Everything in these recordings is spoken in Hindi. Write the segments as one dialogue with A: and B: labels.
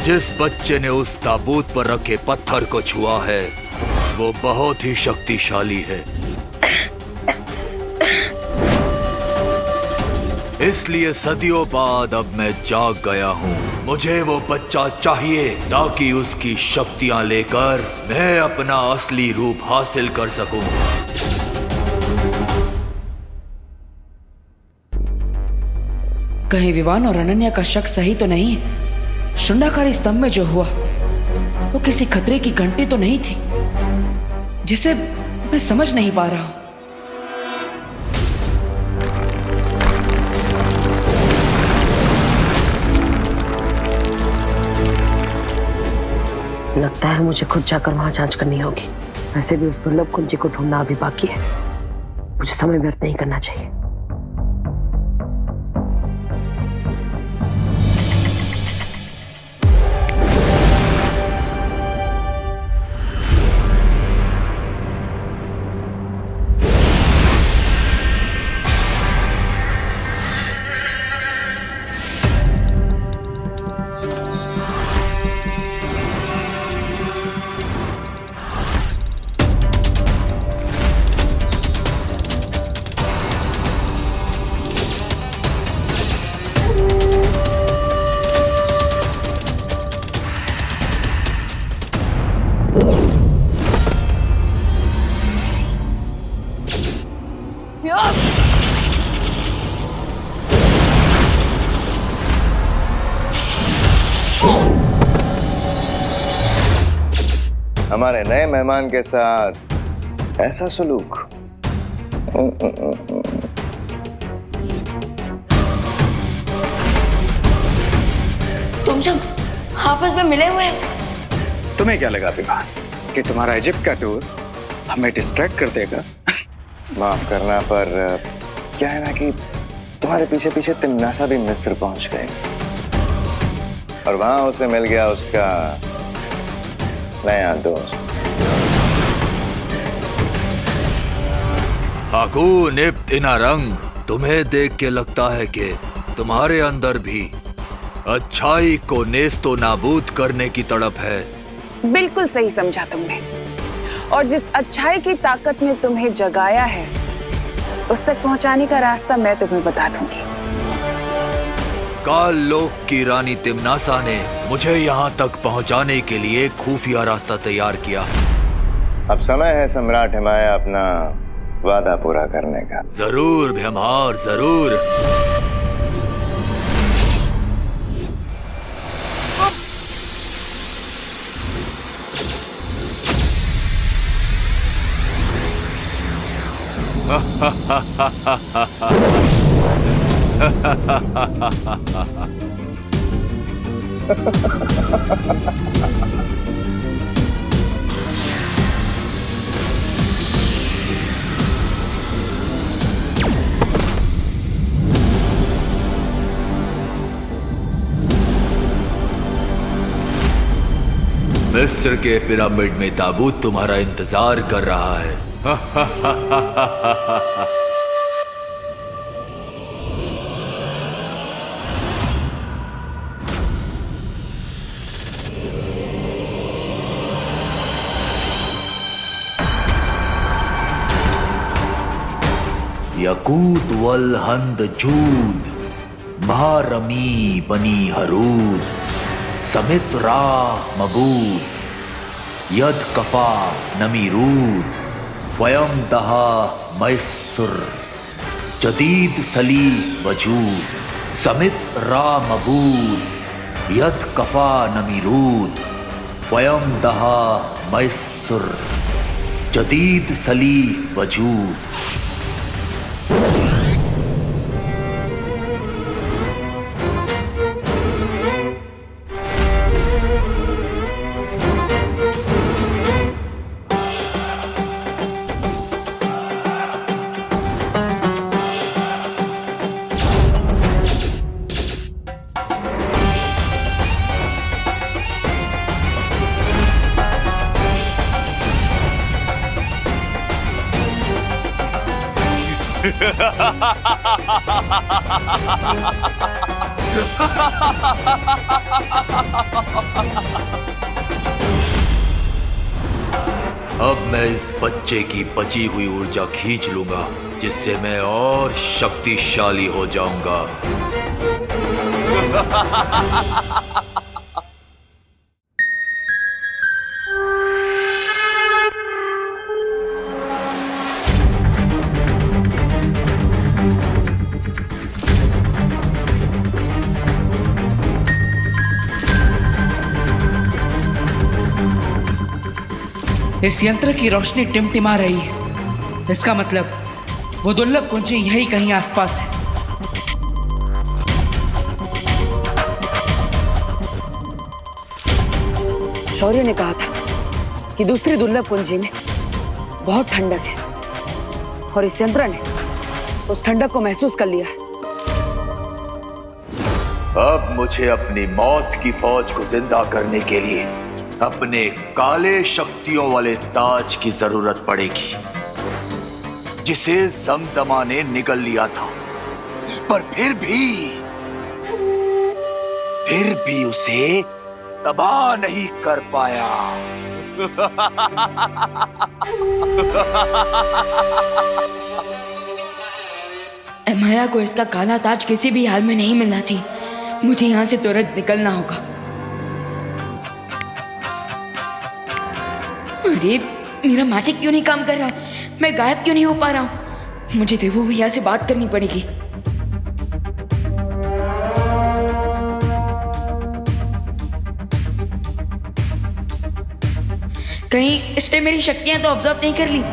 A: जिस बच्चे ने उस ताबूत पर रखे पत्थर को छुआ है वो बहुत ही शक्तिशाली है। इसलिए सदियों बाद अब मैं जाग गया हूँ। मुझे वो बच्चा चाहिए ताकि उसकी शक्तियाँ लेकर मैं अपना असली रूप हासिल कर सकूं।
B: कहीं विवान और अनन्या का शक सही तो नहीं? शुंडाकारी स्तंभ में जो हुआ वो किसी खतरे की घंटी तो नहीं थी, जिसे मैं समझ नहीं पा रहा हूं।
C: लगता है मुझे खुद जाकर वहां जांच करनी होगी। वैसे भी उस दुर्लभ कुंजी को ढूंढना अभी बाकी है। मुझे समय व्यर्थ नहीं करना चाहिए।
D: हमारे नए मेहमान के साथ ऐसा सलूक।
E: तुम सब आपस में मिले हुए हैं।
F: तुम्हें क्या लगा विवान कि तुम्हारा इजिप्ट का टूर हमें डिस्ट्रैक्ट कर देगा?
D: माफ करना, पर क्या है ना कि तुम्हारे पीछे पीछे तिमनासा भी मिस्र पहुंच गए और वहां उसे मिल गया उसका नया दोस्त।
A: हाकून इब्न इनारंग, तुम्हें देख के लगता है कि तुम्हारे अंदर भी अच्छाई को नेस्तो नाबूद करने की तड़प है।
G: बिल्कुल सही समझा तुमने। और जिस अच्छाई की ताकत ने तुम्हें जगाया है उस तक पहुंचाने का रास्ता मैं तुम्हें बता दूंगी।
A: काल लोक की रानी तिमनासा ने मुझे यहाँ तक पहुँचाने के लिए खुफिया रास्ता तैयार किया।
D: अब समय है सम्राट हिमाया अपना वादा पूरा करने का।
A: जरूर भीमहार, जरूर। मिस्र के पिरामिड में ताबूत तुम्हारा इंतजार कर रहा है। यकूत वल हंद जूद महारमी बनी हरूद समित रा मबूद यद कफा नमीरूद वयम दहा मैसुर जदीद सली वजूद समित रा मबूद यद कफा नमीरूद वयम दहा मैसुर जदीद सली वजूद। अब मैं इस बच्चे की बची हुई ऊर्जा खींच लूंगा, जिससे मैं और शक्तिशाली हो जाऊंगा।
B: इस यंत्र की रोशनी टिमटिमा रही है। इसका मतलब वो दुर्लभ कुंजी यही कहीं आसपास है।
C: शौर्य ने कहा था कि दूसरी दुर्लभ कुंजी में बहुत ठंडक है और इस यंत्र ने उस ठंडक को महसूस कर लिया है।
A: अब मुझे अपनी मौत की फौज को जिंदा करने के लिए अपने काले शक्तियों वाले ताज की जरूरत पड़ेगी, जिसे जमजमा ने निगल लिया था, पर फिर भी उसे तबाह नहीं कर पाया।
B: माया को इसका काला ताज किसी भी हाल में नहीं मिलना थी। मुझे यहाँ से तुरंत निकलना होगा। अरे मेरा मैजिक क्यों नहीं काम कर रहा है? मैं गायब क्यों नहीं हो पा रहा हूँ? मुझे देवो भैया से बात करनी पड़ेगी। कहीं इसने मेरी शक्तियां तो ऑब्जर्व नहीं कर ली।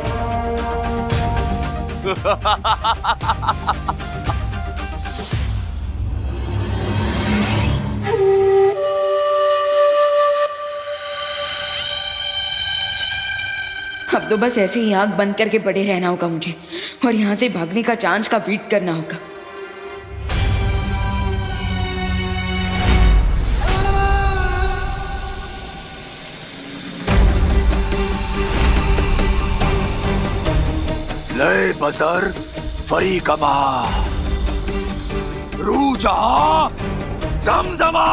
B: अब तो बस ऐसे ही आंख बंद करके पड़े रहना होगा मुझे, और यहाँ से भागने का चांस का वेट करना होगा।
A: लय बसर फरी कमा रू जहां जमजमा।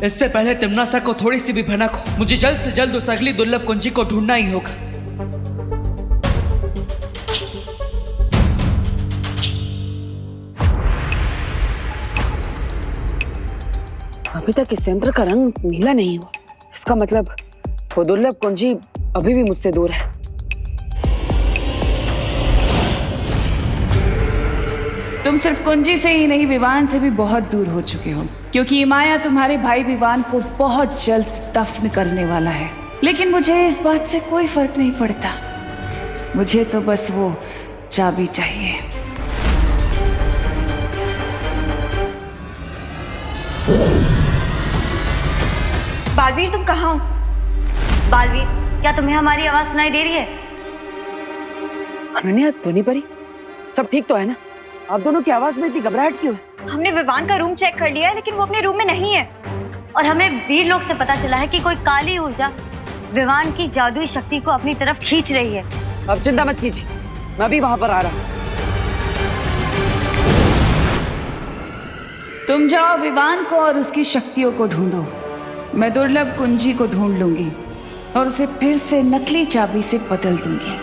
B: इससे पहले तिम्नासा को थोड़ी सी भी भनक हो, मुझे जल्द से जल्द उस अगली दुर्लभ कुंजी को ढूंढना ही होगा।
C: अभी तक इस यंत्र का रंग नीला नहीं हुआ। इसका मतलब वो दुर्लभ कुंजी अभी भी मुझसे दूर है।
G: तुम सिर्फ कुंजी से ही नहीं, विवान से भी बहुत दूर हो चुके हो, क्योंकि ये माया तुम्हारे भाई विवान को बहुत जल्द दफन करने वाला है। लेकिन मुझे इस बात से कोई फर्क नहीं पड़ता। मुझे तो बस वो चाबी चाहिए।
E: बालवीर, तुम कहाँ हो? बालवीर, क्या तुम्हें हमारी आवाज सुनाई दे रही है?
C: अनन्या, ध्वनि परी, सब ठीक तो है ना? आप दोनों की आवाज में इतनी घबराहट क्यों है?
E: हमने विवान का रूम चेक कर लिया है, लेकिन वो अपने रूम में नहीं है। और हमें वीर लोग से पता चला है कि कोई काली ऊर्जा विवान की जादुई शक्ति को अपनी तरफ खींच रही है।
C: अब चिंता मत कीजिए, मैं भी वहां पर आ रहा हूँ।
G: तुम जाओ विवान को और उसकी शक्तियों को ढूंढो। मैं दुर्लभ कुंजी को ढूंढ लूंगी और उसे फिर से नकली चाबी से बदल दूंगी।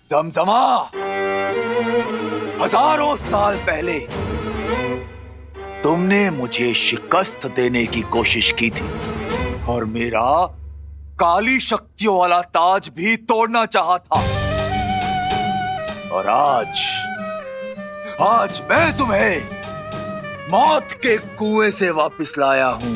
A: जमजमा, हजारों साल पहले तुमने मुझे शिकस्त देने की कोशिश की थी और मेरा काली शक्तियों वाला ताज भी तोड़ना चाहा था। और आज मैं तुम्हें मौत के कुएं से वापस लाया हूं।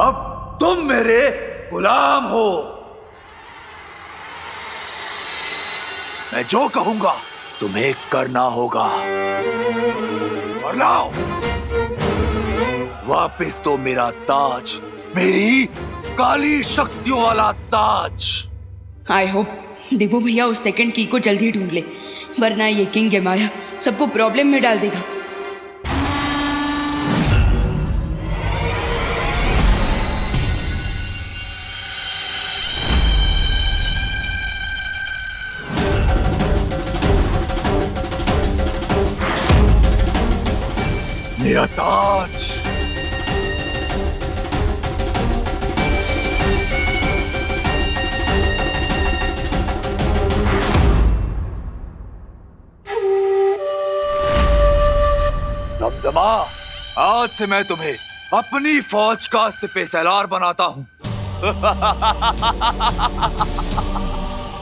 A: अब तुम मेरे गुलाम हो। मैं जो कहूंगा तुम्हें करना होगा। और लाओ वापस तो मेरा ताज, मेरी काली शक्तियों वाला ताज।
B: आई होप देवो भैया उस सेकंड की को जल्दी ढूंढ ले, वरना ये किंग यमाया सबको प्रॉब्लम में डाल देगा।
A: मेरा ताज। ज़मज़मा, आज से मैं तुम्हें अपनी फौज का सिपहसालार बनाता हूं।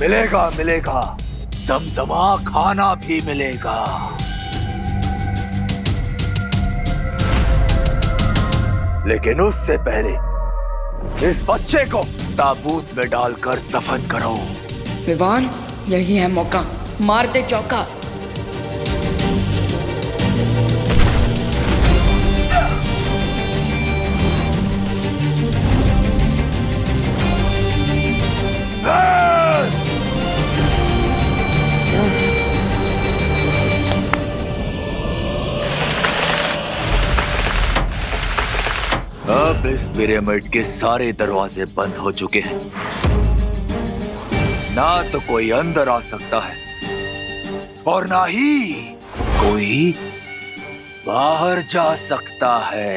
A: मिलेगा मिलेगा, ज़मज़मा खाना भी मिलेगा। लेकिन उससे पहले इस बच्चे को ताबूत में डालकर दफन करो।
B: विवान, यही है मौका, मार दे चौका।
A: अब इस पिरामिड के सारे दरवाजे बंद हो चुके हैं। ना तो कोई अंदर आ सकता है और ना ही कोई बाहर जा सकता है।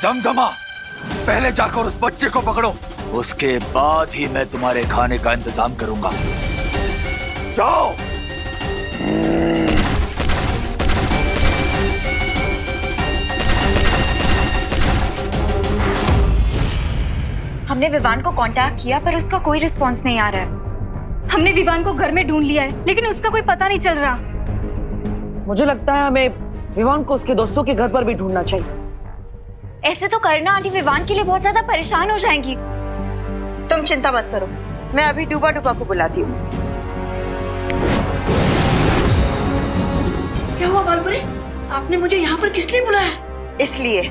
A: ज़मज़मा, पहले जाकर उस बच्चे को पकड़ो, उसके बाद ही मैं तुम्हारे खाने का इंतजाम करूंगा। जाओ।
E: हमने विवान को कांटेक्ट किया पर उसका कोई रिस्पांस नहीं आ रहा है। हमने विवान को घर में ढूंढ लिया है लेकिन उसका कोई पता नहीं चल रहा।
C: मुझे लगता है हमें विवान को उसके दोस्तों के घर पर भी ढूंढना चाहिए।
E: ऐसे तो करना आंटी विवान के लिए बहुत ज्यादा परेशान हो जाएंगी।
H: तुम चिंता मत करो, मैं अभी डूबा डूबा को बुलाती हूँ।
B: क्या हुआ बालपुरी? आपने मुझे यहाँ पर किस लिए बुलाया?
H: इसलिए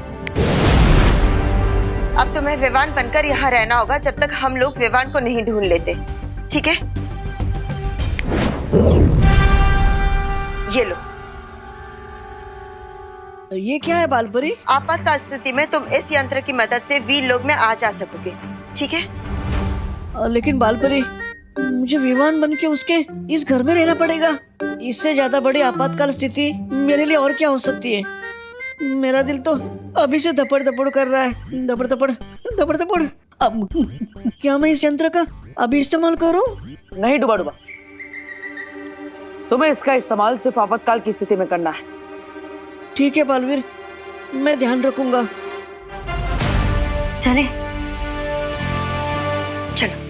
H: अब तुम्हें विवान बनकर यहाँ रहना होगा जब तक हम लोग विवान को नहीं ढूंढ लेते, ठीक है? ये लो।
I: ये क्या है बालपुरी?
H: आपातकाल स्थिति में तुम इस यंत्र की मदद से वीर लोग में आ जा सकोगे, ठीक है?
I: लेकिन बालपुरी, मुझे विवान बन के उसके इस घर में रहना पड़ेगा। इससे ज्यादा बड़ी आपातकाल स्थिति मेरे लिए और क्या हो सकती है? मेरा दिल तो अभी से धपड़ धपड़ कर रहा है, धपड़ धपड़ धपड़ धपड़। अब क्या मैं इस यंत्र का अभी इस्तेमाल करूं?
C: नहीं डूबा डूबा, तुम्हें इसका इस्तेमाल सिर्फ आपातकाल की स्थिति में करना है।
I: ठीक है बालवीर, मैं ध्यान रखूंगा।
E: चले चलो।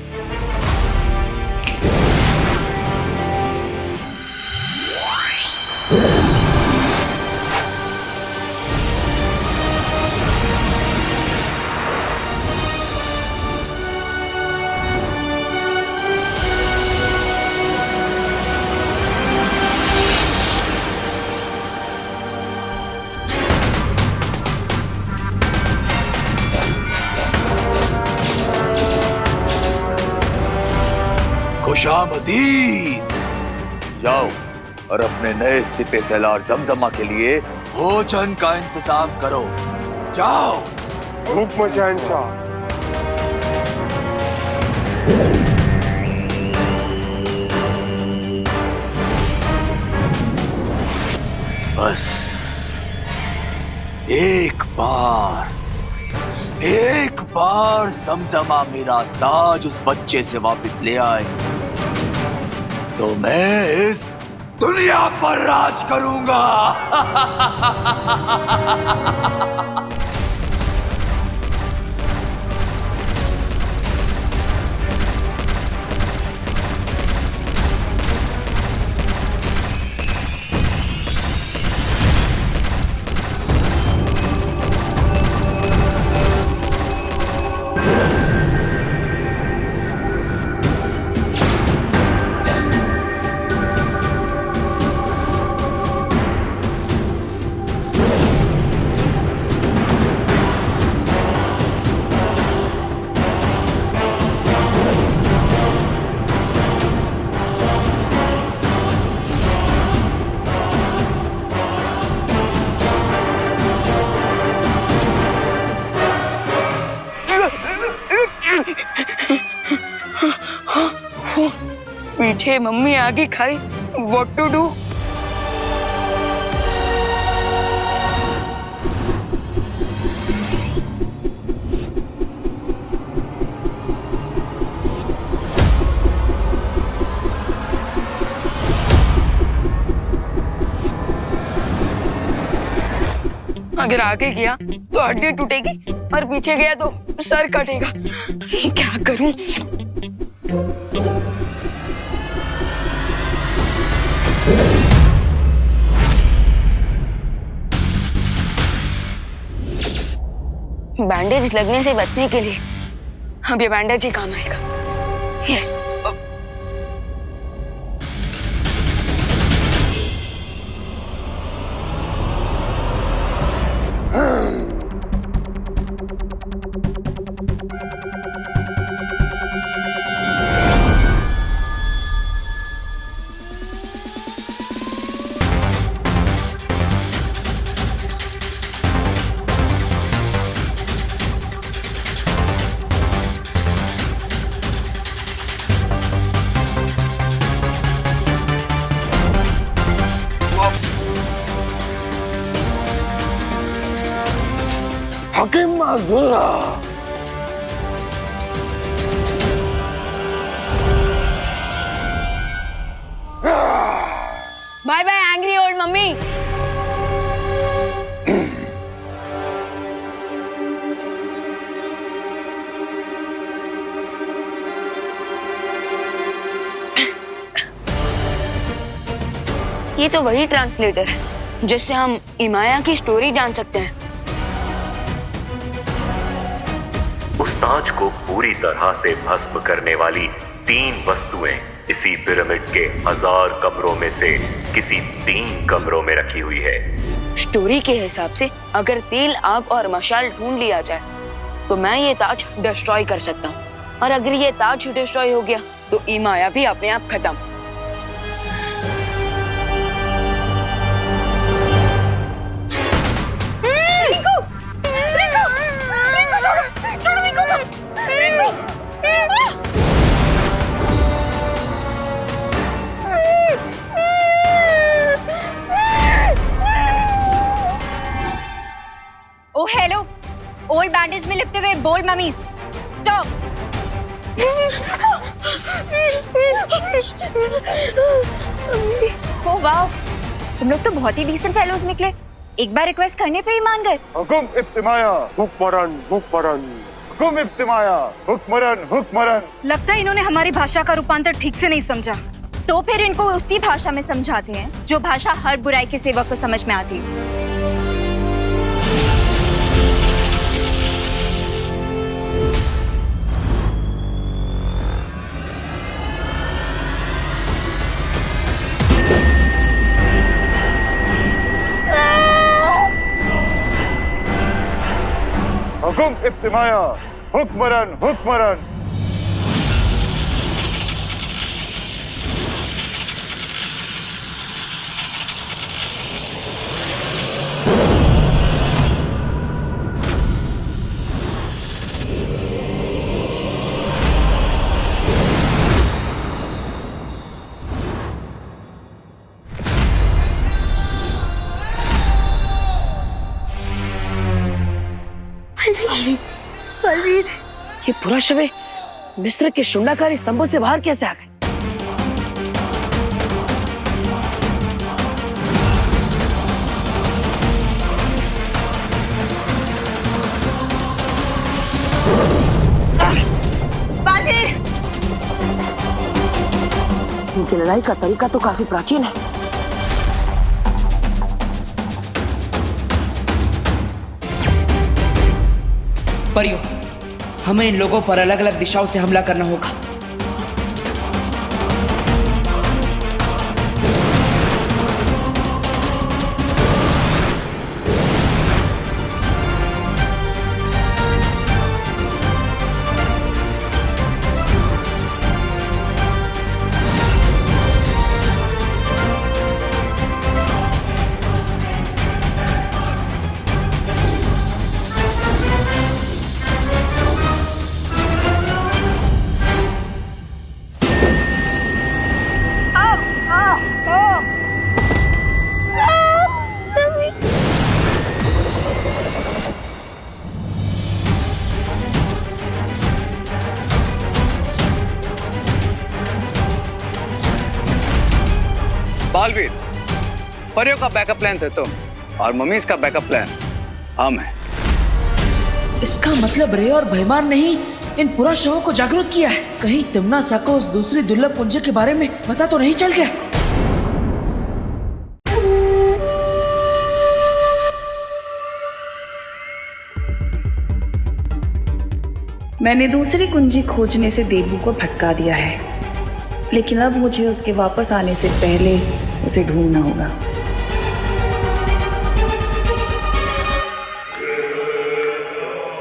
A: खुशामदीद। जाओ और अपने नए सिपहसालार ज़मज़मा के लिए भोजन का इंतजाम करो। जाओ।
D: हुक्म शहंशाह।
A: बस एक बार ज़मज़मा मेरा ताज उस बच्चे से वापस ले आए तो मैं इस दुनिया पर राज करूंगा।
C: पीछे मम्मी आगे खाई, व्हाट टू डू? अगर आगे गया तो हड्डी टूटेगी और पीछे गया तो सर कटेगा। क्या करूं? बैंडेज लगने से बचने के लिए अब ये बैंडेज ही काम आएगा। Yes. Bye bye angry old mummy. ये तो वही ट्रांसलेटर है जिससे हम इमाया की स्टोरी जान सकते हैं।
J: उस ताज को पूरी तरह से भस्म करने वाली 3 वस्तुएं इसी पिरामिड के 1000 कमरों में से किसी 3 कमरों में रखी हुई है।
C: स्टोरी के हिसाब से अगर तेल, आग और मशाल ढूंढ लिया जाए तो मैं ये ताज डिस्ट्रॉय कर सकता हूँ, और अगर ये ताज डिस्ट्रॉय हो गया तो इमाया भी अपने आप खत्म।
E: ओ हेलो, ओल्ड बैंडेज में लिपटे हुए bold mummies, stop. Oh wow, तुम लोग तो बहुत ही डिसेंट फेलोज निकले। एक बार रिक्वेस्ट करने पे ही मान गए।
D: हुकुम इब्तिमाया हुक्मरन हुक्मरन, हुकुम इब्तिमाया हुक्मरन हुक्मरन।
E: लगता है इन्होंने हमारी भाषा का रूपांतर ठीक से नहीं समझा, तो फिर इनको उसी भाषा में समझाते हैं जो भाषा हर बुराई के सेवक को समझ में आती है।
D: हुकुम इब्तिमाया हुक्मरन हुक्मरन।
C: ये पूरा शव मिस्र के शुंडाकारी स्तंभों से बाहर कैसे आ गए? इनकी लड़ाई का तरीका तो काफी प्राचीन है।
B: परियों, हमें इन लोगों पर अलग अलग दिशाओं से हमला करना होगा।
F: बालवीर, परियों का बैकअप प्लान थे तुम और मम्मीज का बैकअप प्लान हम है।
B: इसका मतलब रे और भयमान ने ही इन पूरा शवों को जागरूक किया है। कहीं तिम्नासा को उस दूसरी दुर्लभ कुंज के बारे में पता तो नहीं चल गया?
G: मैंने दूसरी कुंजी खोजने से देवू को भटका दिया है, लेकिन अब मुझे उसके वापस आने से पहले उसे ढूंढना होगा।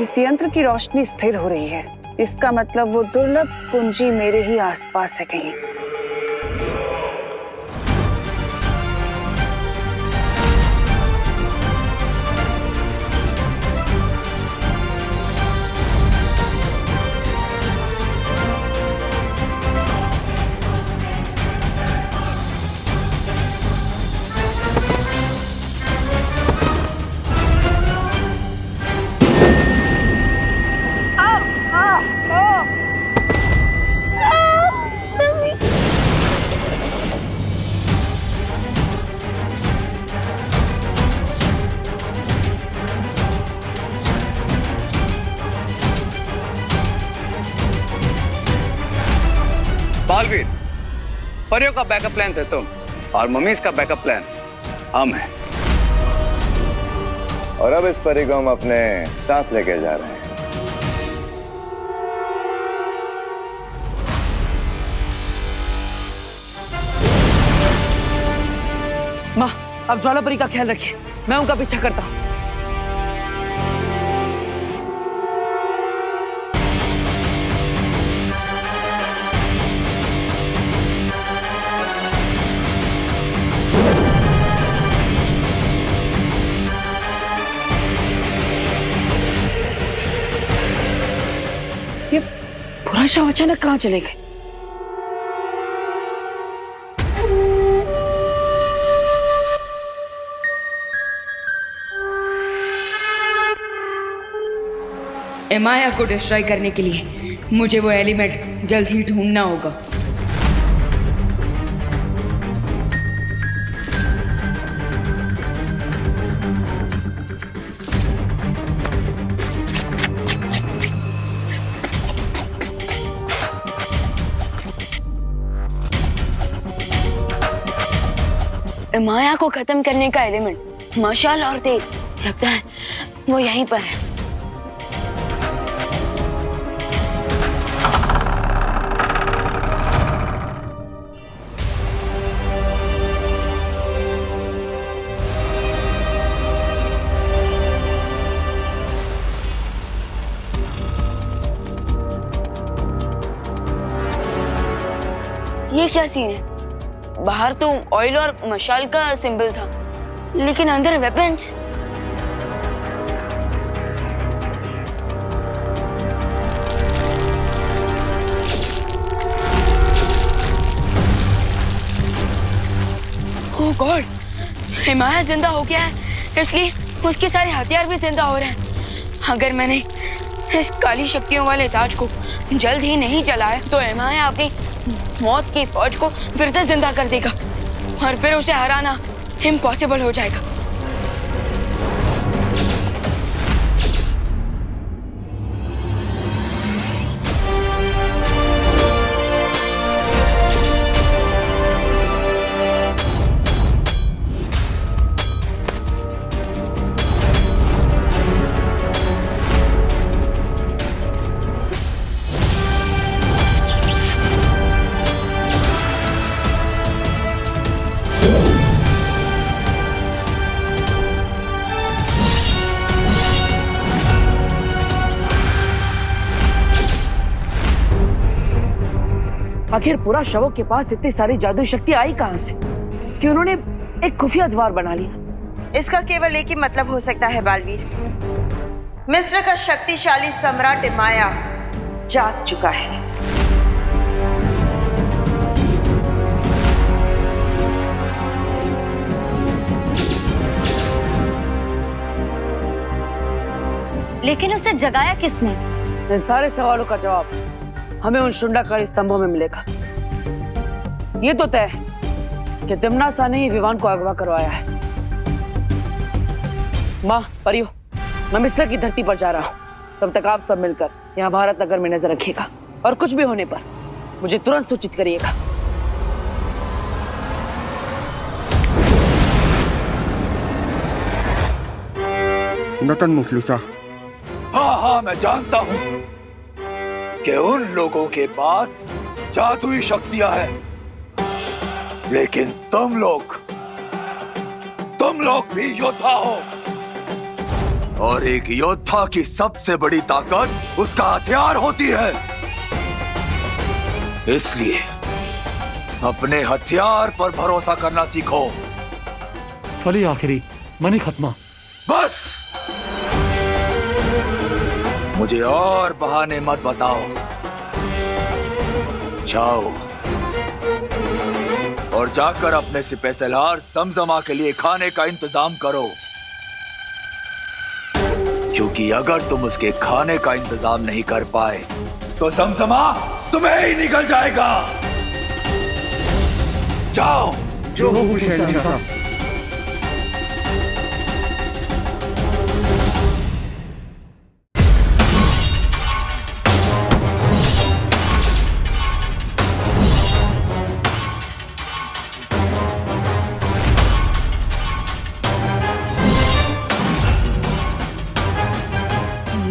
G: इस यंत्र की रोशनी स्थिर हो रही है, इसका मतलब वो दुर्लभ कुंजी मेरे ही आसपास है कहीं।
F: बालवीर, परियों का बैकअप प्लान थे तुम और मम्मीज का बैकअप प्लान हम है।
D: और अब इस परी को हम अपने साथ लेके जा रहे हैं।
B: माँ, अब ज्वालापरी का ख्याल रखिए, मैं उनका पीछा करता हूँ। ये पूरा शव अचानक कहाँ चले गए? एमाया को डिस्ट्रॉय करने के लिए मुझे वो एलिमेंट जल्द ही ढूंढना होगा।
C: माया को खत्म करने का एलिमेंट मशाल और तेज, लगता है वो यहीं पर है। ये क्या सीन है? बाहर तो ऑयल और मशाल का सिंबल था, लेकिन अंदर वेपन्स। ओह गॉड, हिमाया जिंदा हो गया है, इसलिए उसके सारे हथियार भी जिंदा हो रहे हैं। अगर मैंने इस काली शक्तियों वाले ताज को जल्द ही नहीं जलाया तो हिमाया अपनी मौत की फौज को फिर से जिंदा कर देगा और फिर उसे हराना इम्पॉसिबल हो जाएगा।
B: आखिर पूरा शवों के पास इतनी सारी जादुई शक्ति आई कहां से कि उन्होंने एक खुफिया द्वार बना लिया?
H: इसका केवल एक ही मतलब हो सकता है बालवीर। मिस्र का शक्तिशाली सम्राट इमाया जाग चुका है।
E: लेकिन उसे जगाया किसने?
B: इन सारे सवालों का जवाब हमें उन शुंडाकारी स्तंभों में मिलेगा। ये तो तय है कि तिम्नासा ने ही विवान को अगवा करवाया है। माँ, परियो, मैं मिस्र की धरती पर जा रहा हूँ। तब तक आप सब मिलकर यहाँ भारत नगर में नजर रखिएगा और कुछ भी होने पर मुझे तुरंत सूचित करिएगा।
K: नतन मुफलिसा।
A: हाँ हाँ, मैं जानता हूँ कि उन लोगों के पास जादुई शक्तियां हैं, लेकिन तुम लोग भी योद्धा हो, और एक योद्धा की सबसे बड़ी ताकत उसका हथियार होती है। इसलिए अपने हथियार पर भरोसा करना सीखो।
K: फली आखिरी मनी खत्मा।
A: बस मुझे और बहाने मत बताओ। जाओ और जाकर अपने सिपहसालार समजमा के लिए खाने का इंतजाम करो, क्योंकि अगर तुम उसके खाने का इंतजाम नहीं कर पाए तो समजमा तुम्हें ही निकल जाएगा। जाओ।
K: जो हुकुम शहंशाह।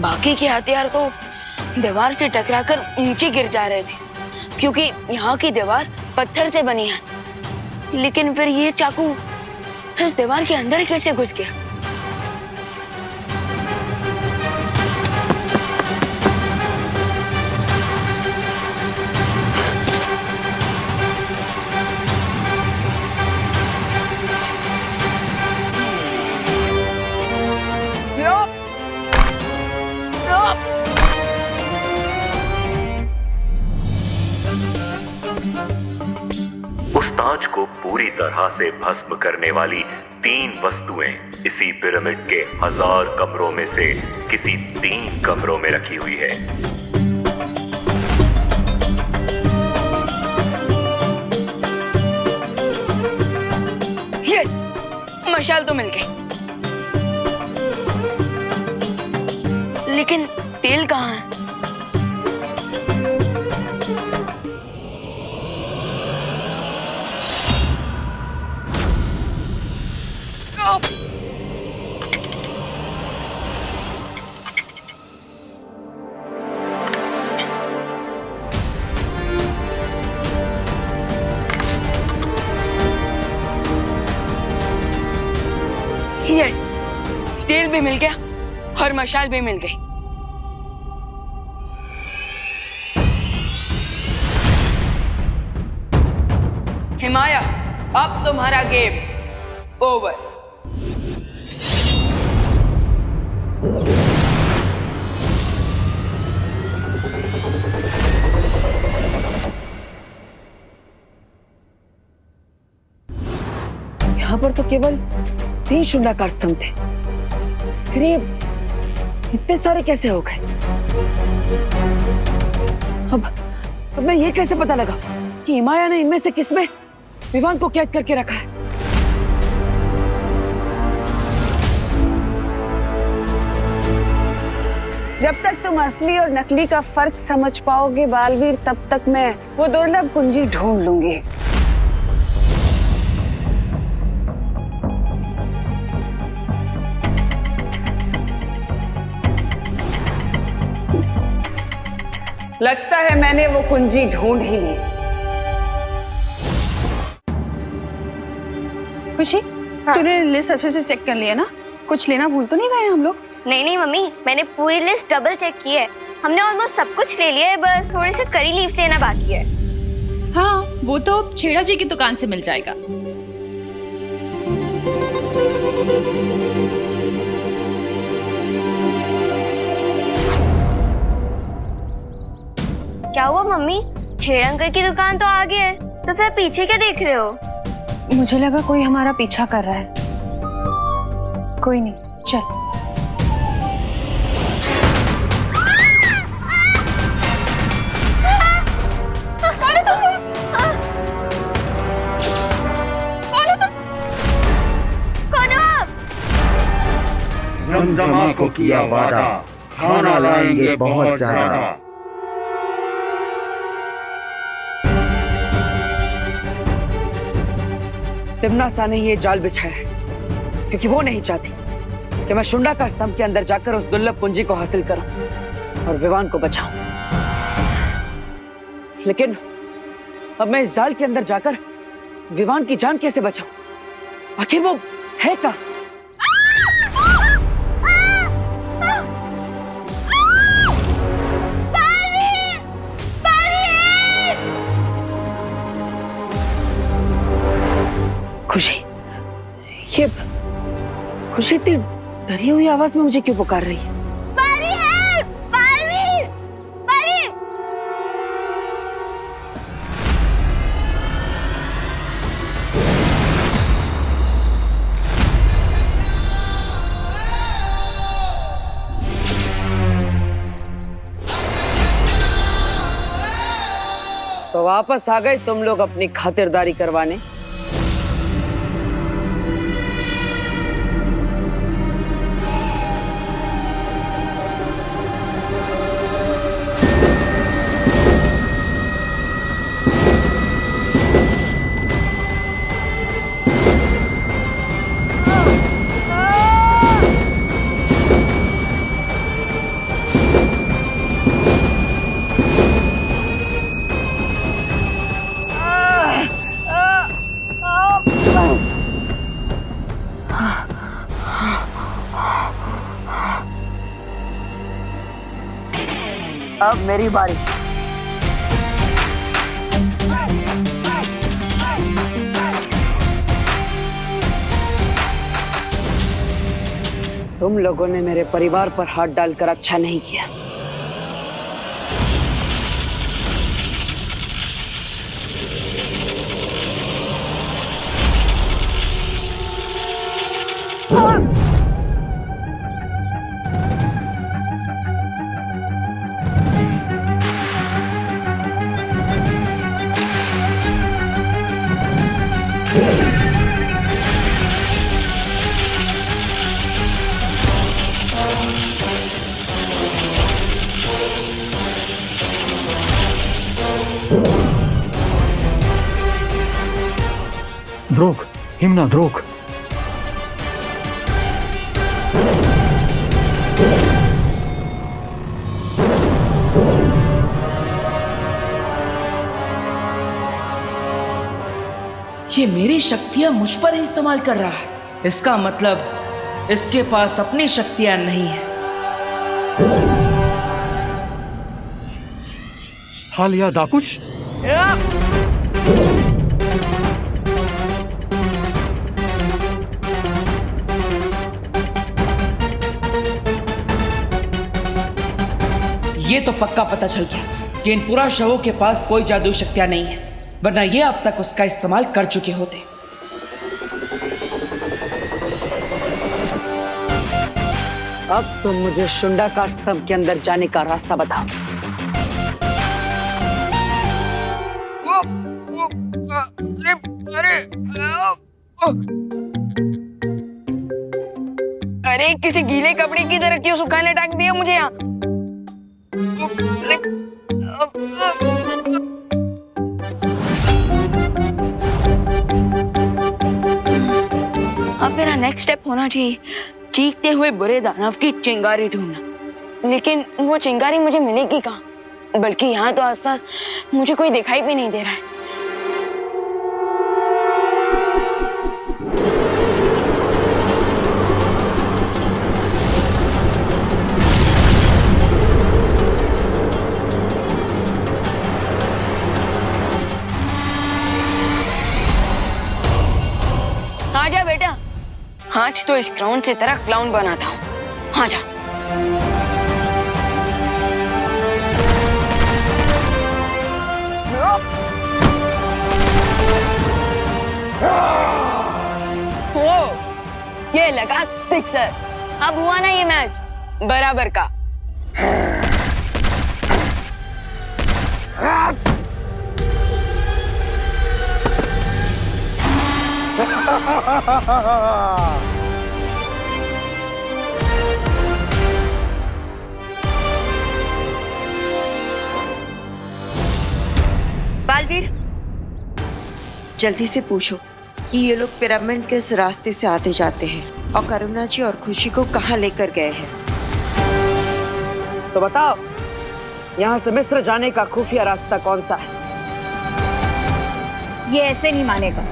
C: बाकी के हथियार तो दीवार से टकराकर नीचे गिर जा रहे थे, क्योंकि यहाँ की दीवार पत्थर से बनी है। लेकिन फिर ये चाकू इस दीवार के अंदर कैसे घुस गया?
J: उस ताज को पूरी तरह से भस्म करने वाली 3 वस्तुएं इसी पिरामिड के 1000 कमरों में से किसी 3 कमरों में रखी हुई है।
C: यस, मशाल तो मिल गई, लेकिन तेल कहाँ है? यस, तेल भी मिल गया और मशाल भी मिल गई। हिमाया, अब तुम्हारा गेम ओवर।
B: यहाँ पर तो केवल 3 शुंडाकार स्तंभ थे, फिर ये इतने सारे कैसे हो गए? अब मैं ये कैसे पता लगा कि हिमाया ने इनमें से किसमें विवान को कैद करके रखा है?
G: जब तक तुम असली और नकली का फर्क समझ पाओगे बालवीर, तब तक मैं वो दुर्लभ कुंजी ढूंढ लूंगी। लगता है मैंने वो कुंजी ढूंढ ही ली।
L: खुशी, तूने लिस्ट अच्छे से चेक कर लिया ना? कुछ लेना भूल तो नहीं गए हम लोग?
M: नहीं मम्मी, मैंने पूरी लिस्ट डबल चेक की है। हमने ऑलमोस्ट सब कुछ ले लिया है, बस थोड़े से करी लीव्स लेना बाकी है।
L: हाँ, वो तो छेड़ा जी की दुकान से मिल जाएगा।
M: क्या हुआ मम्मी? छेड़ अंकल की दुकान तो आगे है, तो फिर पीछे क्या देख रहे हो?
L: मुझे लगा कोई हमारा पीछा कर रहा है। कोई नहीं, चल।
K: जमजमा को किया वादा, खाना लाएंगे बहुत ज्यादा।
B: तिमनासा ने ये जाल बिछाया है क्योंकि वो नहीं चाहती कि मैं शुंडा का स्तंभ के अंदर जाकर उस दुर्लभ पूंजी को हासिल करूं और विवान को बचाऊं। लेकिन अब मैं इस जाल के अंदर जाकर विवान की जान कैसे बचाऊं? आखिर वो है कहां? खुशी, ये खुशी इतनी डरी हुई आवाज में मुझे क्यों पुकार रही है? तो वापस आ गए तुम लोग अपनी खातिरदारी करवाने। अब मेरी बारी। तुम लोगों ने मेरे परिवार पर हाथ डालकर अच्छा नहीं किया।
K: ड्रोक, हिमना ड्रोक।
B: ये मेरी शक्तियां मुझ पर ही इस्तेमाल कर रहा है। इसका मतलब इसके पास अपनी शक्तियां नहीं है।
K: हालिया दाकुश।
B: ये तो पक्का पता चल गया कि इन पूरा शवों के पास कोई जादुई शक्तियां नहीं है, वरना ये अब तक उसका इस्तेमाल कर चुके होते। अब तुम मुझे शुंडाकार स्तंभ के अंदर जाने का रास्ता बताओ।
C: अरे किसी गीले कपड़े की तरह क्यों सुखाने टांग दिया मुझे यहाँ? अब मेरा नेक्स्ट स्टेप होना चाहिए चीखते हुए बुरे दानव की चिंगारी ढूंढना। लेकिन वो चिंगारी मुझे मिलेगी कहाँ? बल्कि यहाँ तो आसपास मुझे कोई दिखाई भी नहीं दे रहा है। आजा बेटा, आज तो इस क्राउन से तेरा क्लाउन बनाता हूँ। आजा। ओ, ये लगा सिक्सर। अब हुआ ना ये मैच बराबर का।
H: बालवीर, जल्दी से पूछो कि ये लोग पिरामिड किस रास्ते से आते जाते हैं और करुणा जी और खुशी को कहाँ लेकर गए हैं।
B: तो बताओ, यहाँ से मिस्र जाने का खुफिया रास्ता कौन सा है?
E: ये ऐसे नहीं मानेगा।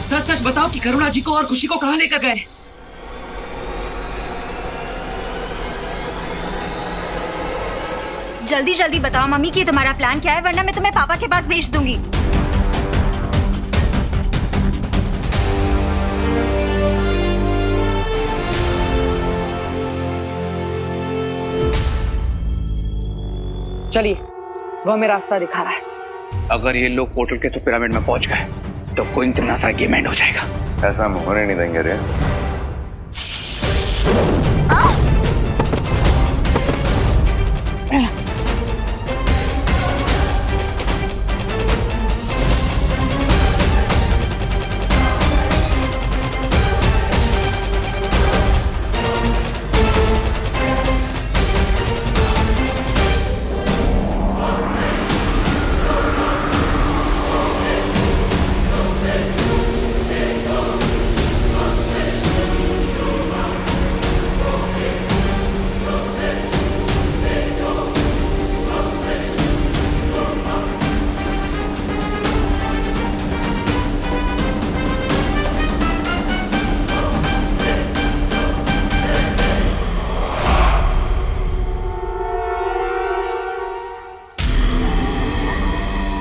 B: सच सच बताओ कि करुणा जी को और खुशी को कहाँ लेकर गए?
E: जल्दी जल्दी बताओ मम्मी कि तुम्हारा प्लान क्या है, वरना मैं तुम्हें पापा के पास भेज दूंगी।
B: चलिए, वो हमें रास्ता दिखा रहा है।
F: अगर ये लोग पोर्टल के तो पिरामिड में पहुंच गए तो कोई इतना सा गेम एंड हो जाएगा।
D: ऐसा हम होने नहीं देंगे रे।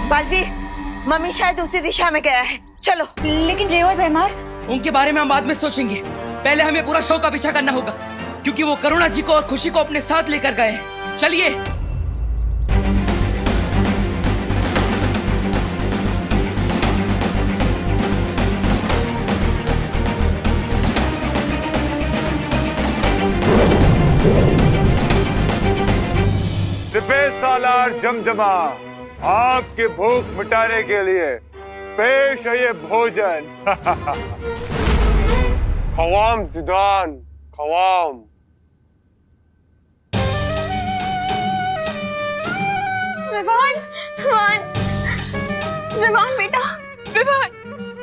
H: बालवीर, मम्मी शायद उसी दिशा में गया है, चलो।
E: लेकिन रे और भैमार,
B: उनके बारे में हम बाद में सोचेंगे। पहले हमें पूरा शो का पीछा करना होगा, क्योंकि वो करुणा जी को और खुशी को अपने साथ लेकर गए हैं। चलिए।
N: सालार जमजमा, आपकी भूख मिटाने के लिए पेश है ये भोजन। खवाम जिदान, खवाम।
C: विवान, विवान, विवान बेटा, विवान,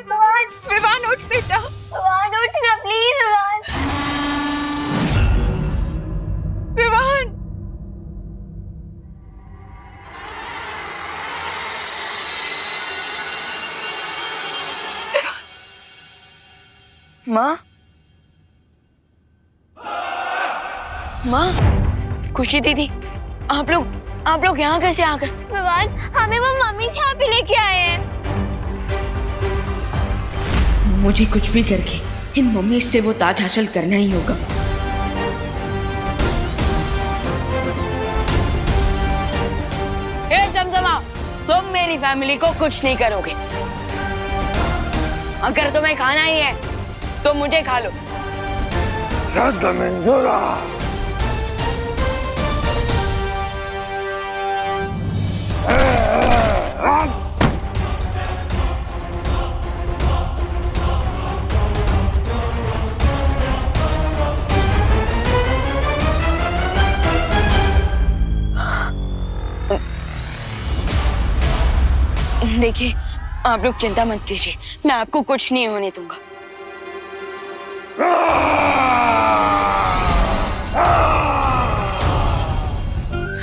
C: विवान, विवान उठ बेटा,
M: विवान उठ ना प्लीज विवान।
C: विवान, माँ, माँ, खुशी दीदी, आप लोग यहाँ कैसे आ गए?
M: विवान, हमें वो मम्मी से आप ही लेके आए हैं।
B: मुझे कुछ भी करके इन मम्मी से वो ताज हासिल करना ही होगा।
C: हे जमजमा, तुम मेरी फैमिली को कुछ नहीं करोगे। अगर तुम्हें खाना ही है तो मुझे खा लो। देखिए, आप लोग चिंता मत कीजिए, मैं आपको कुछ नहीं होने दूंगा।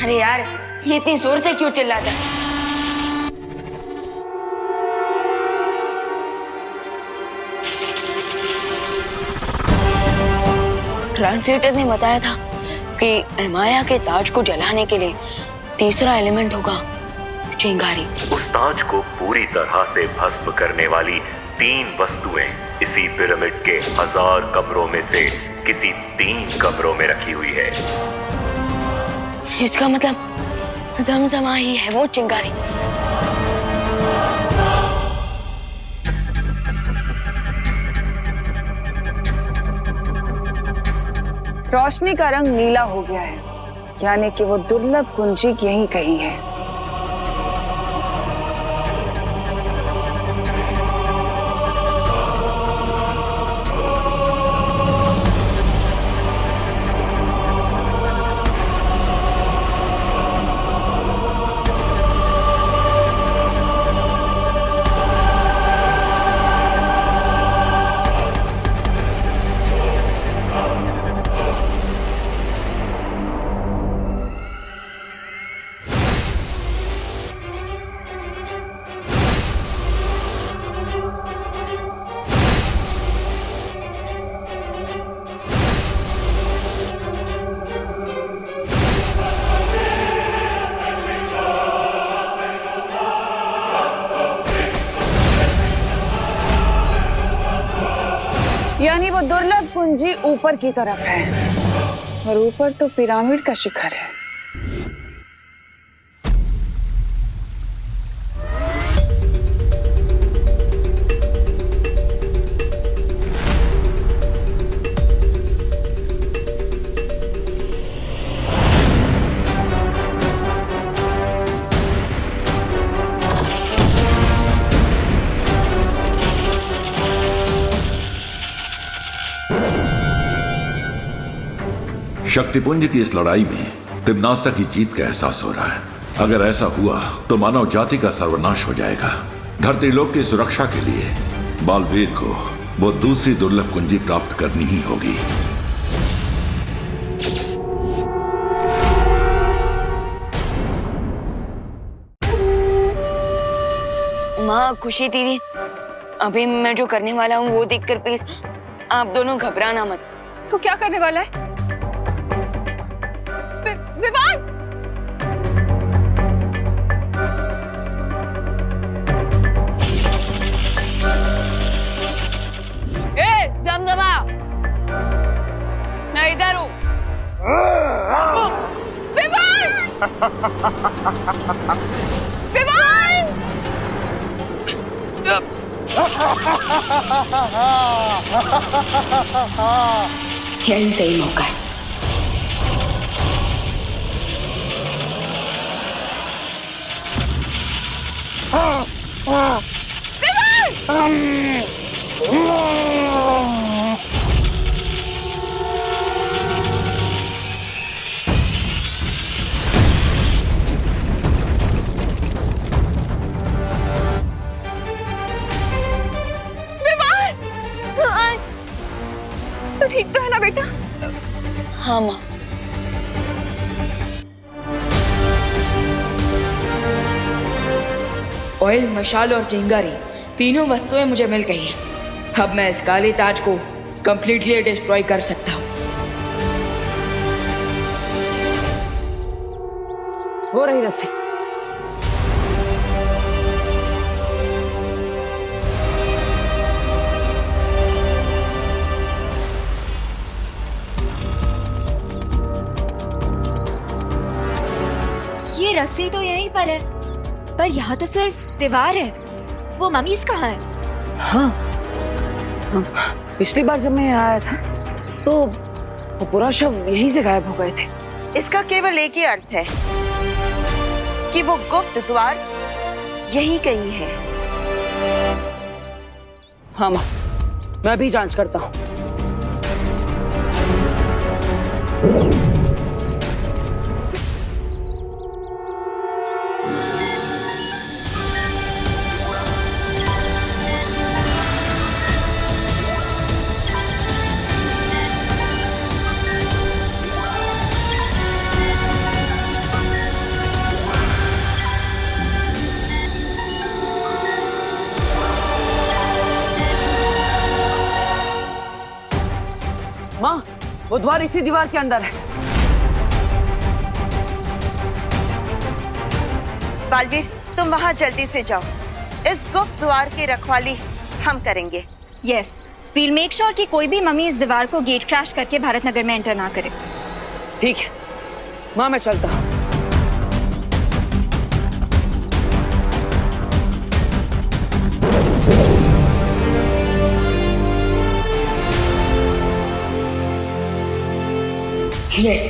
C: अरे यार, ये इतनी जोर से क्यों चिल्लाता है? ट्रांसलेटर ने बताया था कि हिमाया के ताज को जलाने के लिए तीसरा एलिमेंट होगा चिंगारी।
J: उस ताज को पूरी तरह से भस्म करने वाली 3 वस्तुएं इसी पिरामिड के 1000 कमरों में से किसी 3 कमरों में रखी हुई है।
C: इसका मतलब जमजमा ही है वो चिंगारी।
G: रोशनी का रंग नीला हो गया है, यानी कि वो दुर्लभ कुंजी यहीं कहीं है। यानी वो दुर्लभ कुंजी ऊपर की तरफ है और ऊपर तो पिरामिड का शिखर है।
O: शक्तिपुंज की इस लड़ाई में तिम्नासा की जीत का एहसास हो रहा है। अगर ऐसा हुआ तो मानव जाति का सर्वनाश हो जाएगा। धरती लोक की सुरक्षा के लिए बालवीर को वो दूसरी दुर्लभ कुंजी प्राप्त करनी ही होगी।
C: माँ खुशी दीदी, अभी मैं जो करने वाला हूँ वो देखकर प्लीज आप दोनों घबराना मत।
G: तो क्या करने वाला है? विवान!
C: जमजमा, मैं इधर हूँ। विवान! विवान!
B: यही सही मौका है।
C: तो ठीक तो है ना बेटा? हाँ माँ।
B: ऑयल, मशाल और चिंगारी तीनों वस्तुएं मुझे मिल गई हैं। अब मैं इस काले ताज को कंप्लीटली डिस्ट्रॉय कर सकता हूँ।
G: वो रही रस्सी।
E: ये रस्सी तो यहीं पर है, पर यहाँ तो सिर्फ दीवार है। वो मम्मीज कहाँ है?
G: हाँ, पिछली बार जब मैं यहाँ आया था तो वो पूरा शव यहीं से गायब हो गए थे।
H: इसका केवल एक ही अर्थ है कि वो गुप्त द्वार यही कहीं है।
G: हाँ माँ, मैं भी जांच करता हूँ। माँ,
F: वो द्वार इसी दीवार के अंदर है।
H: बालवीर, तुम वहाँ जल्दी से जाओ। इस गुप्त द्वार की रखवाली हम करेंगे।
E: यस, वील मेक श्योर कि कोई भी मम्मी इस दीवार को गेट क्रैश करके भारत नगर में एंटर ना करे।
F: ठीक है माँ, मैं चलता हूँ।
C: यस,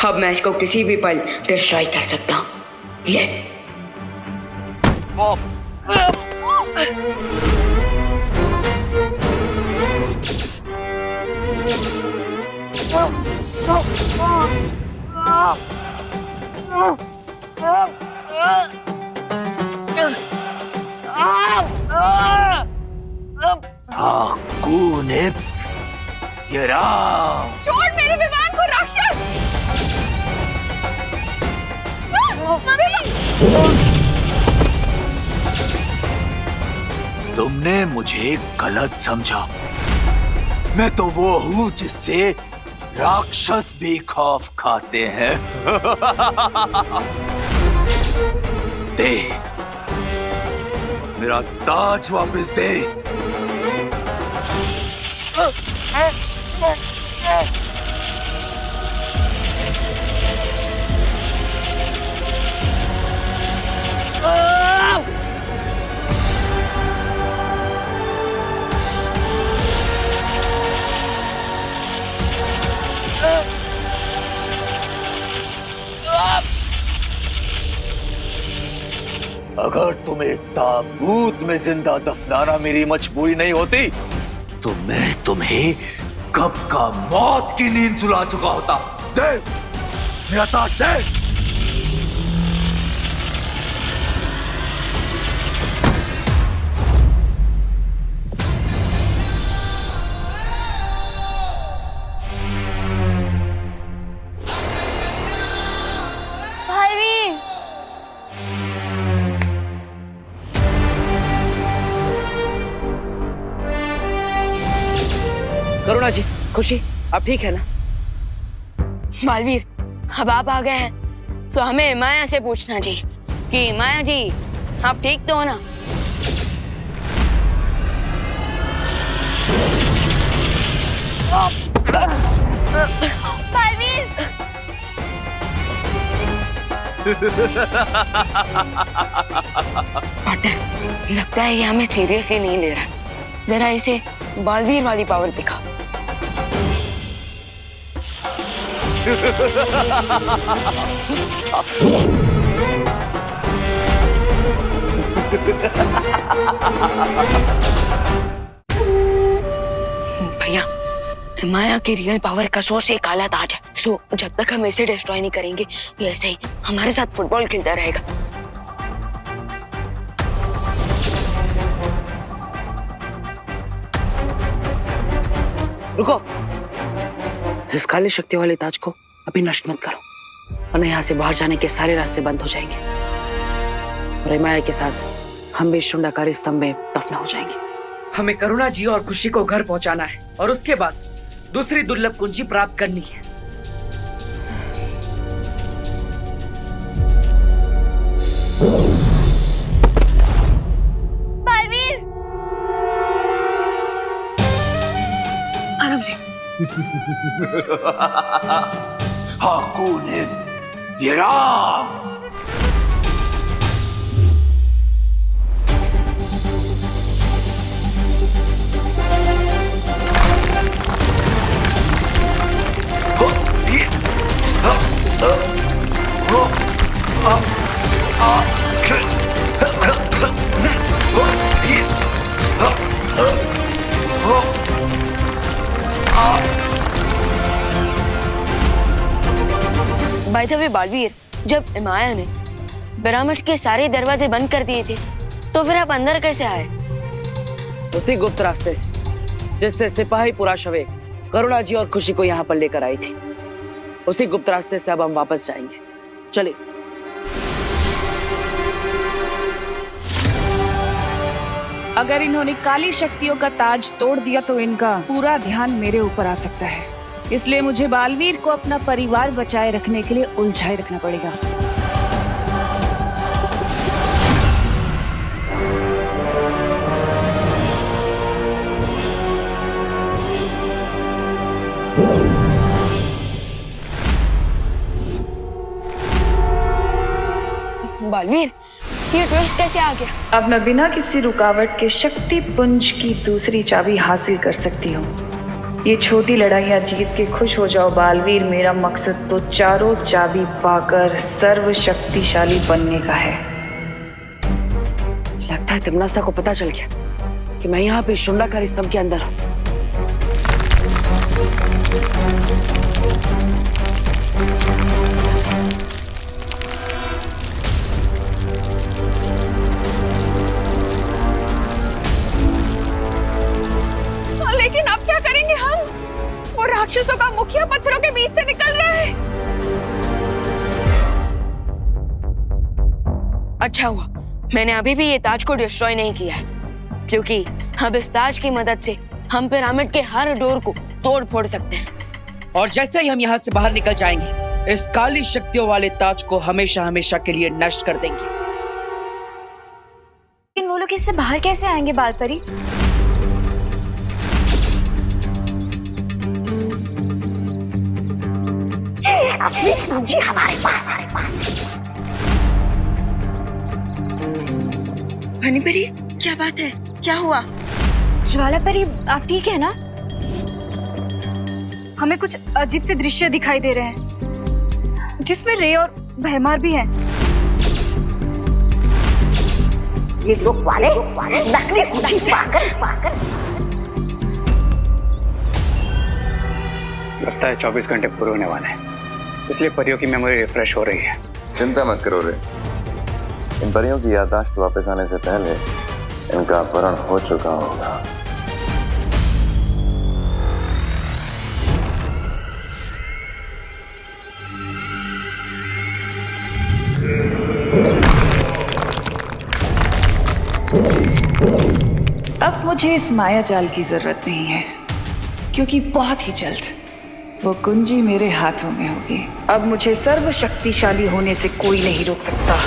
C: अब मैं इसको किसी भी पल डिस्ट्रॉय कर सकता हूँ। यस। छोड़ मेरे विमान को राक्षस!
A: तुमने मुझे गलत समझा। मैं तो वो हूँ जिससे राक्षस भी खौफ खाते हैं। दे मेरा ताज वापस दे। अगर तुम्हें ताबूत में जिंदा दफनाना मेरी मजबूरी नहीं होती तो मैं तुम्हें कब का मौत की नींद सुला चुका होता। दे मेरा ताज दे।
F: करुणा जी, खुशी, आप ठीक है ना?
C: बालवीर, अब आप आ गए हैं तो हमें माया से पूछना जी कि माया जी आप ठीक तो हो ना?
M: बालवीर!
C: लगता है ये हमें सीरियसली नहीं ले रहा। जरा इसे बालवीर वाली पावर दिखा। भैया, माया की रियल पावर का सोर्स एक काला ताज है। सो जब तक हम इसे डिस्ट्रॉय नहीं करेंगे ये ऐसे ही हमारे साथ फुटबॉल खेलता रहेगा।
F: रुको, इस काली शक्ति वाले ताज को अभी नष्ट मत करो, वरना यहाँ से बाहर जाने के सारे रास्ते बंद हो जाएंगे और माया के साथ हम भी शुंडाकारी स्तंभ में दफना हो जाएंगे। हमें करुणा जी और खुशी को घर पहुंचाना है और उसके बाद दूसरी दुर्लभ कुंजी प्राप्त करनी है।
M: बालवीर!
C: आराम से।
A: हाकुनित ये Ram.
C: By the way Baalveer, जब माया ने पिरामिड के सारे दरवाजे बंद कर दिए थे तो फिर आप अंदर कैसे आए?
F: उसी गुप्त रास्ते से जिससे सिपाही पूरा शवे करुणा जी और खुशी को यहाँ पर लेकर आई थी। उसी गुप्त रास्ते से अब हम वापस जाएंगे। चलिए।
G: अगर इन्होंने काली शक्तियों का ताज तोड़ दिया तो इनका पूरा ध्यान मेरे ऊपर आ सकता है। इसलिए मुझे बालवीर को अपना परिवार बचाए रखने के लिए उलझाए रखना पड़ेगा।
C: बालवीर, ये ट्विस्ट कैसे आ गया?
G: अब मैं बिना किसी रुकावट के शक्ति पुंज की दूसरी चाबी हासिल कर सकती हूँ। ये छोटी लड़ाइयाँ जीत के खुश हो जाओ बालवीर। मेरा मकसद तो चारों चाबी पाकर सर्वशक्तिशाली बनने का है।
F: लगता है तिम्नासा को पता चल गया कि मैं यहाँ पे शुंडाकारी स्तंभ के अंदर हूँ।
C: लेकिन अब क्या करेंगे हम? वो राक्षसों का मुखिया पत्थरों के बीच से निकल रहा है। अच्छा हुआ मैंने अभी भी ये ताज को डिस्ट्रॉय नहीं किया है, क्योंकि अब इस ताज की मदद से हम पिरामिड के हर डोर को तोड़ फोड़ सकते हैं।
F: और जैसे ही हम यहाँ से बाहर निकल जाएंगे, इस काली शक्तियों वाले ताज को हमेशा हमेशा के लिए नष्ट कर देंगे।
E: लेकिन वो लोग इससे बाहर कैसे आएंगे बालपरी?
I: असली पूंजी हमारे पास है।
C: हनीपरी, क्या बात है? क्या हुआ?
E: ज्वाला परी, आप ठीक है ना? हमें कुछ अजीब से दृश्य दिखाई दे रहे हैं जिसमें रे और भैमार भी हैं।
I: ये लोग वाले नकली कुंजी पाकर
P: लगता है 24 घंटे पूरे होने वाले हैं, इसलिए परियों की मेमोरी रिफ्रेश हो रही है।
D: चिंता मत करो रे, इन परियों की याददाश्त वापस आने से पहले इनका अपहरण हो चुका होगा।
G: अब मुझे इस माया जाल की जरूरत नहीं है, क्योंकि बहुत ही जल्द वो कुंजी मेरे हाथों में होगी। अब मुझे सर्वशक्तिशाली होने से कोई नहीं रोक सकता।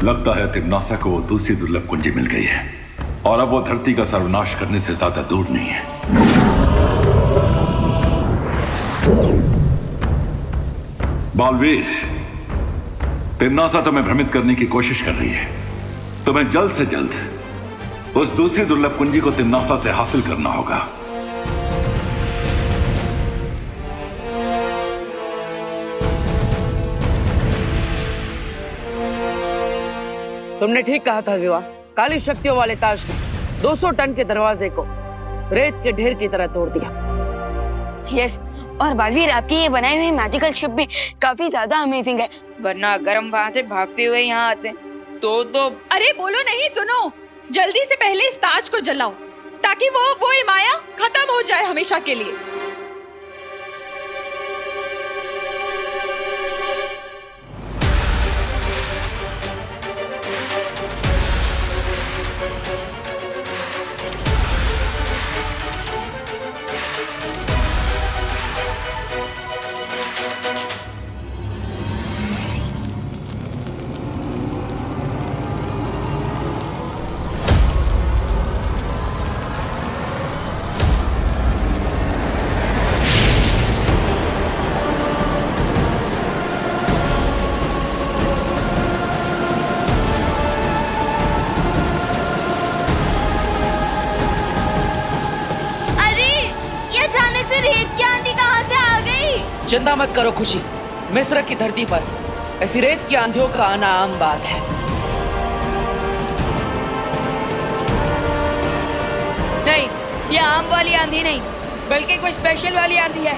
O: लगता है तिम्नासा को वो दूसरी दुर्लभ कुंजी मिल गई है और अब वो धरती का सर्वनाश करने से ज्यादा दूर नहीं है। बालवीर, तिम्नासा तुम्हें भ्रमित करने की कोशिश कर रही है। तुम्हें जल्द से जल्द उस दूसरी दुर्लभ कुंजी को तिम्नासा से हासिल करना होगा।
F: तुमने ठीक कहा था विवाह। काली शक्तियों वाले ताज ने 200 टन के दरवाजे को रेत के ढेर की तरह तोड़ दिया।
C: यस, और बालवीर, आपकी ये बनाई हुई मैजिकल शिप भी काफी ज्यादा अमेजिंग है, वरना अगर हम वहाँ से भागते हुए यहाँ आते तो
Q: अरे बोलो नहीं, सुनो, जल्दी से पहले इस ताज को जलाओ ताकि वो माया खत्म हो जाए हमेशा के लिए।
F: चिंता मत करो खुशी, मिस्र की धरती पर ऐसी रेत की आंधियों का आना आम बात है।
C: नहीं, ये आम वाली आंधी नहीं, बल्कि कोई स्पेशल वाली आंधी है।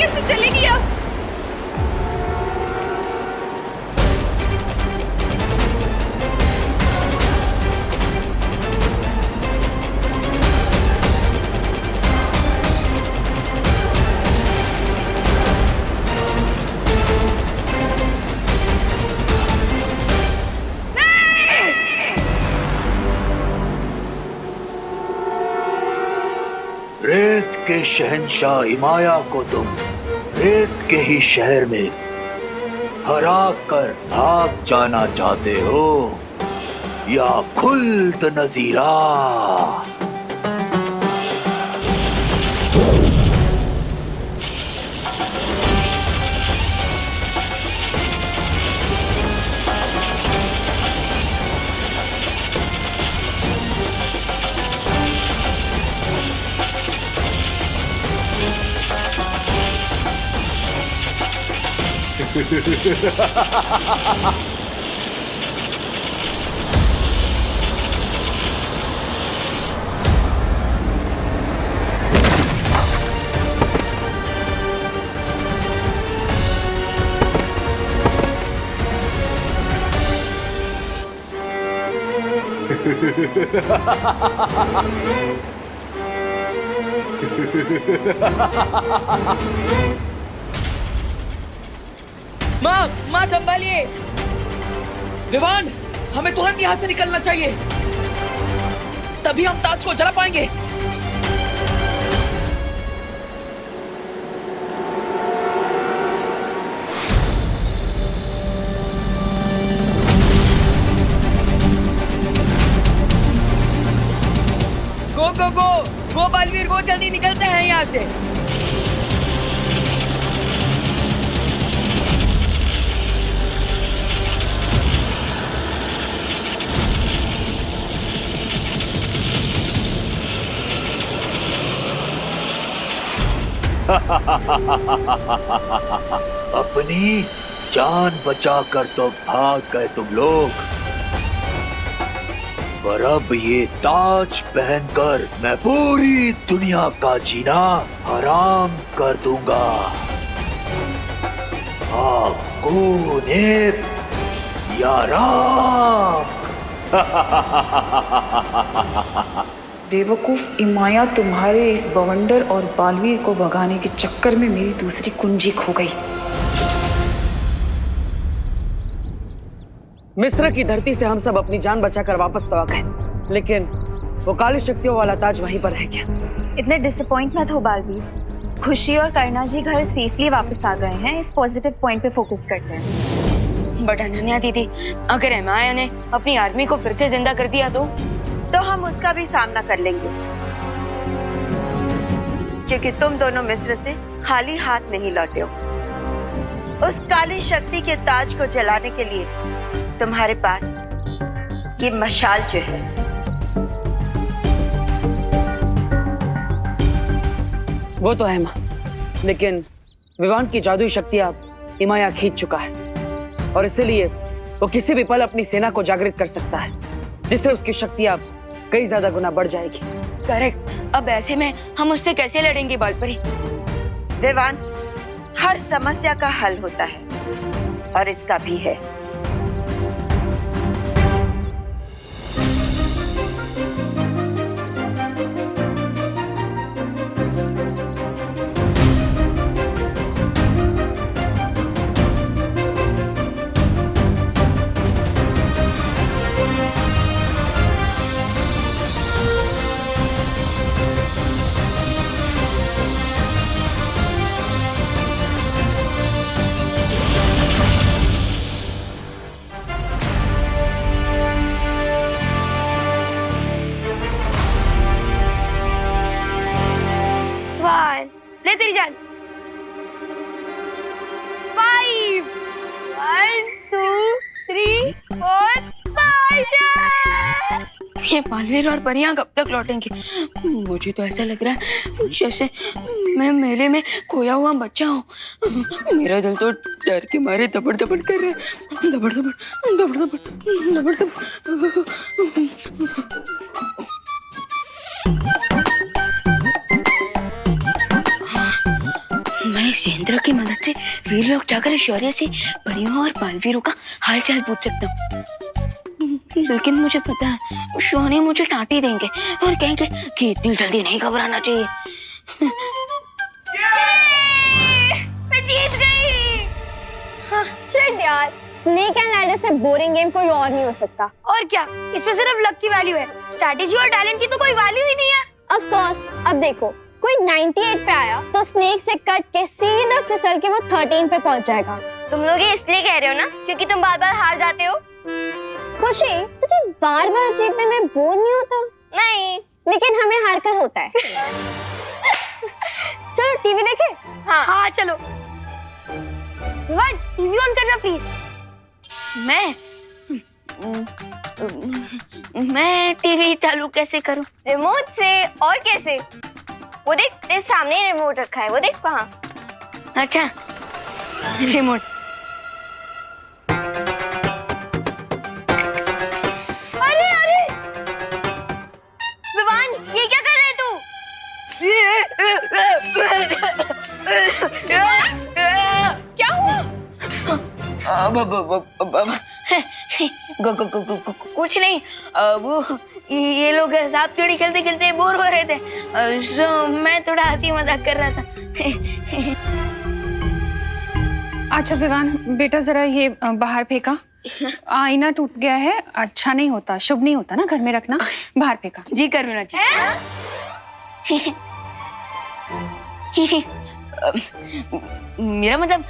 Q: कैसे चलेगी अब?
A: रेत के शहंशाह इमाया को तुम रेत के ही शहर में हरा कर भाग जाना चाहते हो या खुल्द नजीरा?
F: माँ संभालिए। विवान, हमें तुरंत यहाँ से निकलना चाहिए, तभी हम ताज को जला पाएंगे। गो बालवीर, गो जल्दी निकलते हैं यहाँ से।
A: अपनी जान बचाकर तो भाग गए तुम लोग, पर अब ये ताज पहनकर मैं पूरी दुनिया का जीना हराम कर दूंगा। कौन या राम?
G: बेवकूफ इमाया, तुम्हारे इस बवंडर और बालवीर को भगाने के चक्कर में मेरी दूसरी कुंजी खो गई।
F: मिस्र की धरती से हम सब अपनी जान बचाकर वापस तो आ गए, लेकिन वो काली शक्तियों वाला ताज वहीं पर रह गया।
E: इतने डिसअपॉइंट मत हो बालवीर। खुशी और करना जी घर सेफली वापस आ गए हैं। इस पॉजिटिव पॉइंट पे फोकस करते हैं।
C: बट अनन्या दीदी, अगर इमाया ने अपनी आर्मी को फिर से जिंदा कर दिया तो
H: हम उसका भी सामना कर लेंगे, क्योंकि तुम दोनों मिस्र से खाली हाथ नहीं लौटे हो। उस काली शक्ति के ताज को जलाने के लिए तुम्हारे पास ये मशाल जो है,
F: वो तो है माँ, लेकिन विवान की जादुई शक्ति अब इमाया खींच चुका है, और इसीलिए वो किसी भी पल अपनी सेना को जागृत कर सकता है, जिससे उसकी शक्ति अब कई ज्यादा गुना बढ़ जाएगी।
C: करेक्ट। अब ऐसे में हम उससे कैसे लड़ेंगे बालपरी?
H: विवान, हर समस्या का हल होता है, और इसका भी है।
M: ले तेरी जान। 5 1 2 3 4 5।
C: ये बालवीर और परियां कब तक लौटेंगे? मुझे तो ऐसा लग रहा है जैसे मैं मेले में खोया हुआ बच्चा हूँ। मेरा दिल तो डर के मारे दबड़ दबड़ कर रहा है। दबड़ दबड़ दबड़ दबड़ दबड़ दबड़। मैं इस से वीर लोग जाकर शौर्य से परियों और बालवीरों का हालचाल पूछ सकता हूँ। लेकिन मुझे पता है शौर्य मुझे डांट ही देंगे और कहेंगे कि इतनी जल्दी नहीं घबराना चाहिए।
M: मैं जीत गई। हाँ, शिट यार, स्नेक एंड लैडर से बोरिंग गेम कोई और नहीं हो सकता। और क्या, इसमें सिर्फ लक की वैल्यू है, स्ट्रैटेजी और टैलेंट की तो कोई वैल्यू ही नहीं है। ऑफ कोर्स, अब देखो कोई 98 पे आया तो स्नेक से कट के सीधा फिसल के वो 13 पे पहुंच जाएगा। तुम लोग ये इसलिए कह रहे हो ना क्योंकि तुम बार बार हार जाते हो। खुशी, तुझे बार बार जीतने में बोर नहीं होता? नहीं, लेकिन हमें हार कर होता है। चलो टीवी देखें? हाँ चलो। टीवी ऑन करना प्लीज।
C: मैं टीवी चालू कैसे करूं?
M: रिमोट से। और कैसे? वो देख, तेरे सामने ही रिमोट रखा है, वो देख वहाँ।
C: अच्छा, रिमोट।
M: अरे विवान, ये क्या कर रहे तू?
C: क्या हुआ? कुछ नहीं, वो ये लोग सांप सीढ़ी खेलते खेलते बोर हो रहे थे, सो मैं थोड़ा हंसी मजाक कर रहा था।
L: अच्छा विवान बेटा, जरा ये बाहर फेंका। आईना टूट गया है, अच्छा नहीं होता, शुभ नहीं होता ना घर में रखना। बाहर फेंका।
C: जी करुणा जी। मेरा मतलब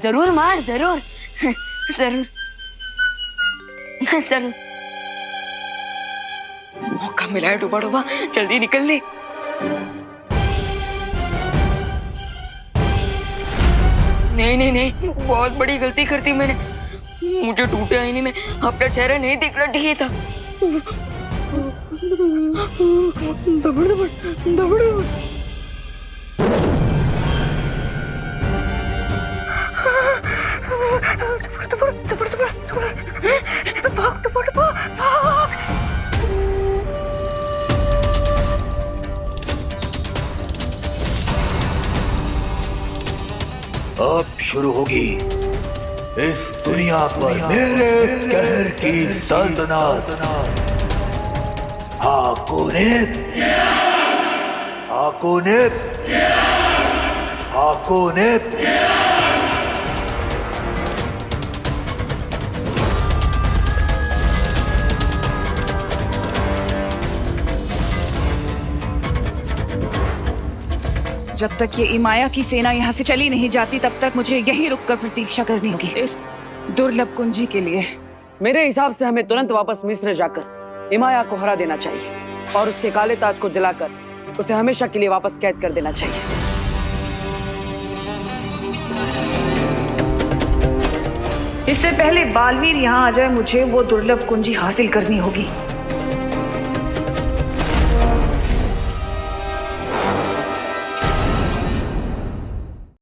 C: जरूर मार, जरूर जरूर जरूर। मौका मिला है डूबा डूबा, जल्दी निकल ले। नहीं नहीं नहीं, बहुत बड़ी गलती कर दी मैंने। मुझे टूटे आईने में अपना चेहरा नहीं दिखना चाहिए था। दबड़ दबड़ दबड़ दबड़।
A: अब शुरू होगी इस दुनिया पर मेरे कहर की सल्तनत। हाकोनेप, हाकोनेप, हाकोनेप।
G: जब तक ये इमाया की सेना यहाँ से चली नहीं जाती तब तक मुझे यहीं रुककर प्रतीक्षा करनी होगी इस दुर्लभ कुंजी के लिए।
F: मेरे हिसाब से हमें तुरंत वापस मिस्र जाकर इमाया को हरा देना चाहिए और उसके काले ताज को जलाकर उसे हमेशा के लिए वापस कैद कर देना चाहिए।
G: इससे पहले बालवीर यहाँ आ जाए, मुझे वो दुर्लभ कुंजी हासिल करनी होगी।